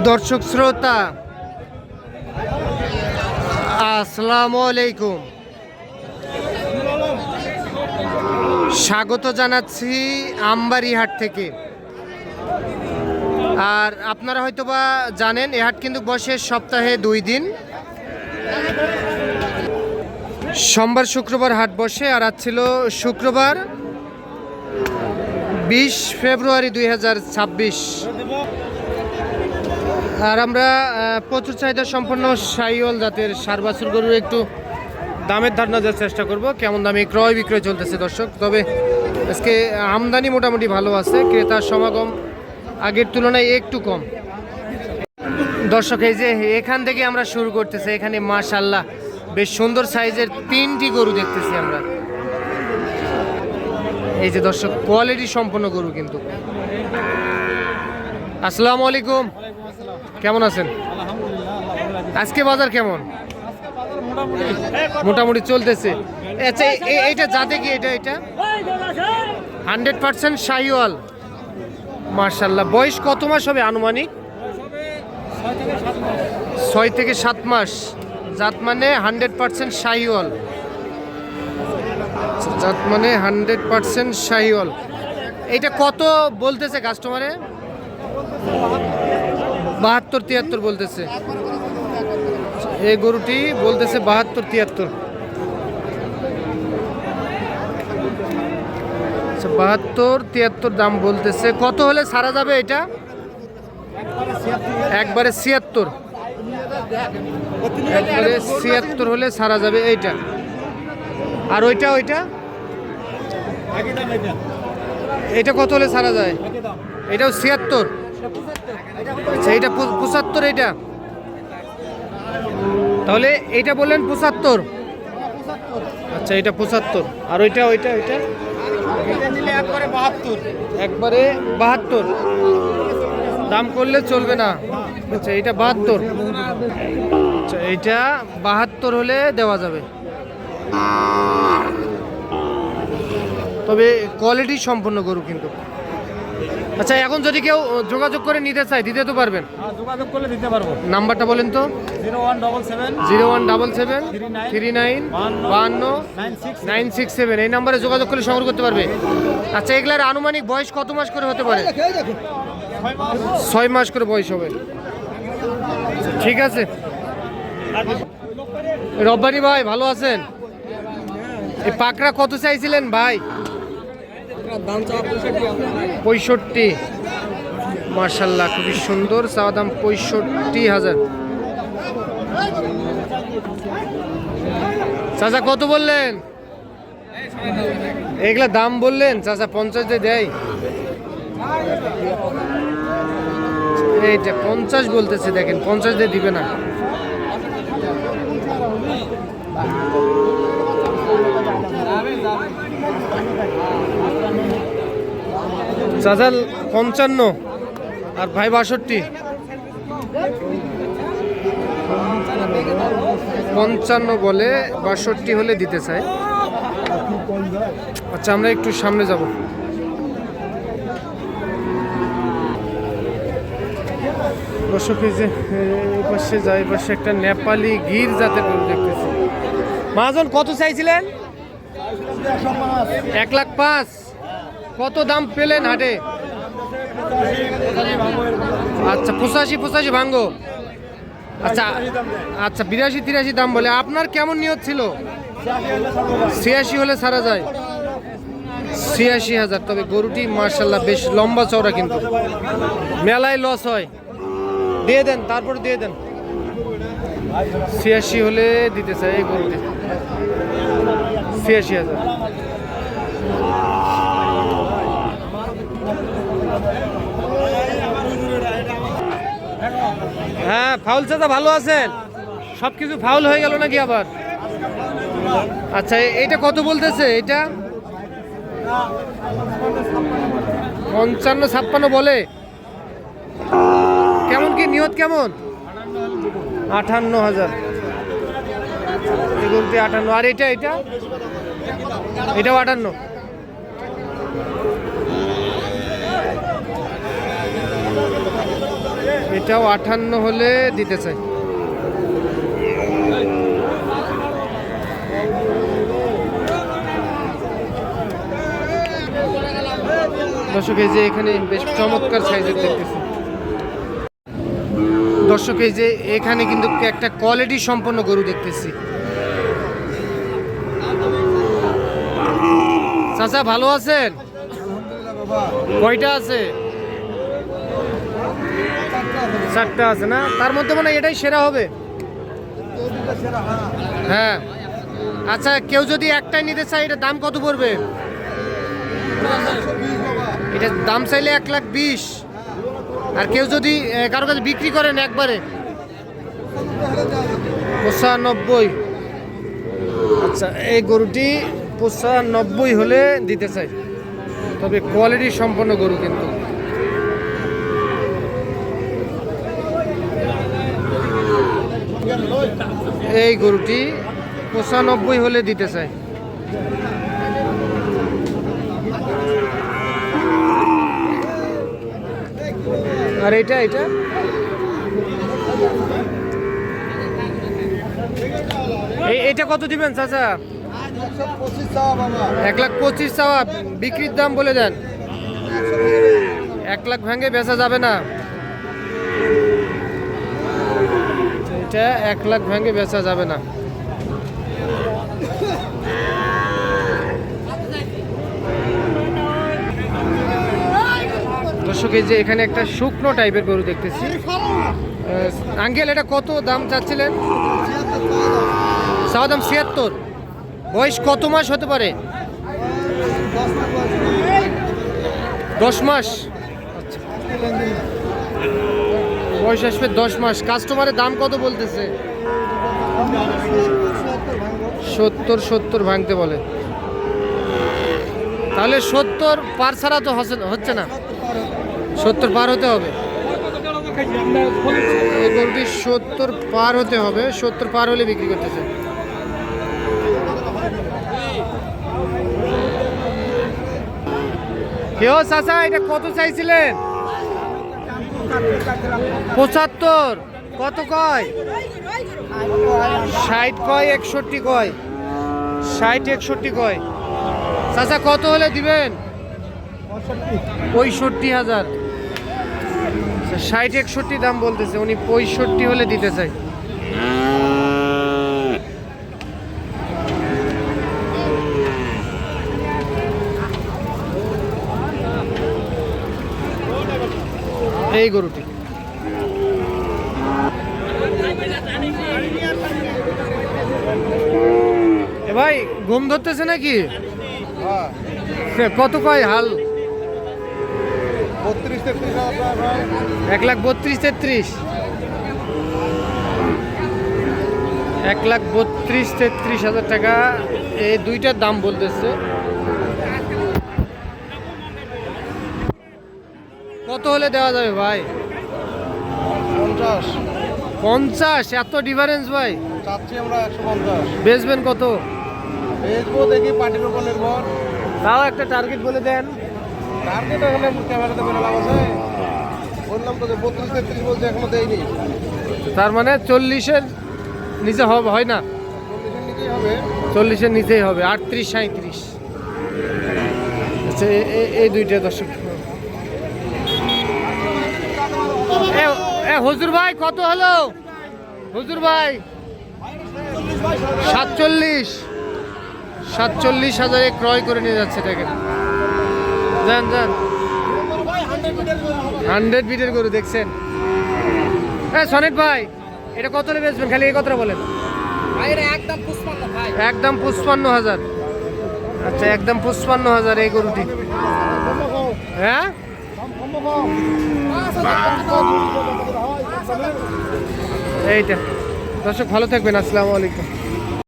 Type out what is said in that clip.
দর্শক শ্রোতা আসসালামু আলাইকুম, স্বাগত জানাচ্ছি আমবাড়ি হাট থেকে। আর আপনারা হয়তোবা জানেন এই হাট কিন্তু বসে সপ্তাহে 2 দিন, সোমবার শুক্রবার হাট বসে। আর আজ ছিল শুক্রবার 20 ফেব্রুয়ারি 2026। আর আমরা প্রচুর চাহিদা সম্পন্ন শাহিওয়াল জাতের ষাঁড় বাছুর গরুর একটু দামের ধারণা দেওয়ার চেষ্টা করব, কেমন দামে ক্রয় বিক্রয় চলতেছে দর্শক। তবে আজকে আমদানি মোটামুটি ভালো আছে, ক্রেতার সমাগম আগের তুলনায় একটু কম দর্শক। এই যে এখান থেকে আমরা শুরু করতেছি, এখানে মাশাআল্লাহ বেশ সুন্দর সাইজের 3টি গরু দেখতেছি আমরা। এই যে দর্শক কোয়ালিটি সম্পন্ন গরু কিন্তু। আসসালামু আলাইকুম, কেমন আছেন? আজকে বাজার কেমন? মোটামুটি চলতেছে। আচ্ছা এইটা যাতে কি এটা 100% শাহিওয়াল মাশাআল্লাহ। বয়স কত মাস হবে আনুমানিক? 6 থেকে 7 মাস। জাত মানে 100% শাহিওয়াল, জাত মানে 100% শাহিওয়াল। এইটা কত বলতেছে কাস্টমারে? 72-73 বলতেছে। এই গরুটি বলতেছে 72-73। 72-73 দাম বলতেছে। কত হলে ছাড়া যাবে এটা? একবারে 76। একবারে 76 হলে ছাড়া যাবে এইটা। আর ওইটা এটা কত হলে ছাড়া যায়? এটাও 76। আচ্ছা এইটা 75। এইটা তাহলে এইটা বললেন 75। আচ্ছা এটা 75। আর ওইটা একবারে 72 দাম করলে চলবে না। আচ্ছা এইটা 72। আচ্ছা এইটা 72 হলে দেওয়া যাবে, তবে কোয়ালিটি সম্পন্ন গরু কিন্তু। আচ্ছা এখন যদি কেউ যোগাযোগ করে নিতে চায় দিতে তো পারবেন? যোগাযোগ করলে দিতে পারবো। নাম্বারটা বলেন তো। 0177 39 52 967। এই নাম্বারে যোগাযোগ করলে সংগ্রহ করতে পারবে। আচ্ছা এগুলার আনুমানিক বয়স কত মাস করে হতে পারে? 6 মাস করে বয়স হবে। ঠিক আছে রব্বানি ভাই, ভালো আছেন? এই পাকড়া কত চাইছিলেন ভাই? 65। মাশাআল্লাহ খুবই সুন্দর, চাওয়া দাম 65,000। চাচা কত বললেন? এগুলা দাম বললেন চাচা 50 দিয়ে দেয়। এইটা 50 বলতেছে, দেখেন 50 দিয়ে দিবে না। চাচা 55 আর ভাই 62। 55 বলে, 62 হলে দিতে চায়। আচ্ছা আমরা একটু সামনে যাব। দর্শক এই যে এই পাশে যাই, পাশে একটা নেপালি গির জাতের গরু দেখতেছি। মহাজন কত চাইছিলেন? 1,05,000। কত দাম পেলেন হাটে? আচ্ছা 85 ভাঙ্গো। আচ্ছা 82-83 দাম বলে। আপনার কেমন নিয়ত ছিল? 86 হলে ছাড়া যায়। 86,000। তবে গরুটি মাশাআল্লাহ বেশ লম্বা চওড়া, কিন্তু মেলায় লস হয়। দিয়ে দেন, তারপর দিয়ে দেন। 86 হলে দিতে চাই এই গরুটি। 86,000। হ্যাঁ ফাউল চাচা, ভালো আছেন? সব কিছু ফাউল হয়ে গেল নাকি আবার? আচ্ছা এইটা কত বলতেছে? এটা 55-56 বলে। কেমন কি নিয়ত কেমন? 58,000। এই গরুটি 58। আর এটাও 58। এটাও 58 হলে দিতে চাই। দর্শক এই যে এখানে বেশ চমৎকার সাইজের দেখতেছি। দর্শক এই যে এখানে কিন্তু একটা কোয়ালিটি সম্পন্ন গরু দেখতেছি। চাচা ভালো আছেন? কয়টা আছে? 4টা আছে না? তার মধ্যে মনে হয় এটাই সেরা হবে। হ্যাঁ আচ্ছা, কেউ যদি একটাই নিতে চায় এটার দাম কত পড়বে? এটার দাম চাইলে 1,20,000। আর কেউ যদি কারো কাছে বিক্রি করেন একবারে 95। আচ্ছা, এই গরুটি 95 হলে দিতে চাই, তবে কোয়ালিটি সম্পন্ন গরু কিন্তু। এই গরুটি 95 হলে দিতে চাই। আর এটা এইটা কত দিবেন চাচা? 1,25,000 চাওয়া, বিক্রির দাম বলে দেন। 1 লাখ ভাঙে বেচা যাবে না। এটা 1 লাখ ভাঙে বেচা যাবে না। দর্শক এই যে এখানে একটা শুকনো টাইপের গরু দেখতেছি। আঙ্কেল এটা কত দাম চাচ্ছিলেন? চাওয়া দাম 76। বয়স কত মাস হতে পারে? 10 মাস। আচ্ছা, বয়স আসবে 10 মাস। কাস্টমারের দাম কত বলতেছে? 70 ভাঙতে বলে। তাহলে 70 পার ছাড়া তো হচ্ছে না, 70 পার হতে হবে। এই গরুটি 70 পার হতে হবে, 70 পার হলে বিক্রি করতেছে। কেউ চাচা এটা কত চাইছিলেন? 75। কত কয়? 60 কয়, 61 কয়, 60-61 কয়। চাচা কত হলে দিবেন? 65,000। 60-61 দাম বলতেছে উনি, 65 হলে দিতে চাই। এই গরুটি এ ভাই ঘুম ধরতেছে নাকি? কত কয় হাল? 1,32,000-33। 1,32,000-33,000 টাকা এই দুইটার দাম বলতেছে। কত হলে দেওয়া যাবে ভাই? 50। এত ডিফারেন্স ভাই? চাচ্ছি আমরা 150। বেচবেন কত? বেচবো দেখি, পার্টির উপর নির্ভর। তাও একটা টার্গেট বলে দেন। টার্গেট হলে ক্যামেরাতে বেরো লাভ আছে। বললাম তো যে 32-33 বলছে, এখনো দেয়নি। তার মানে 40-এর নিচে হয় না? 40-এর নিচেই হবে। 40-এর নিচেই হবে। 38-37। আচ্ছা, এই দুইটা দর্শক। হুজুর ভাই কত হলো? হুজুর ভাই 47,000-47,000 ক্রয় করে নিয়ে যাচ্ছে। দেখেন, যান 100 বিটের গরু দেখছেন। হ্যাঁ সনেট ভাই এটা কত হলে বেচবেন? খালি এই কথাটা বলেন। একদম 55,000। আচ্ছা, একদম 55,000 এই গরুটি। হ্যাঁ এইটা। দর্শক ভালো থাকবেন, আসসালামু আলাইকুম।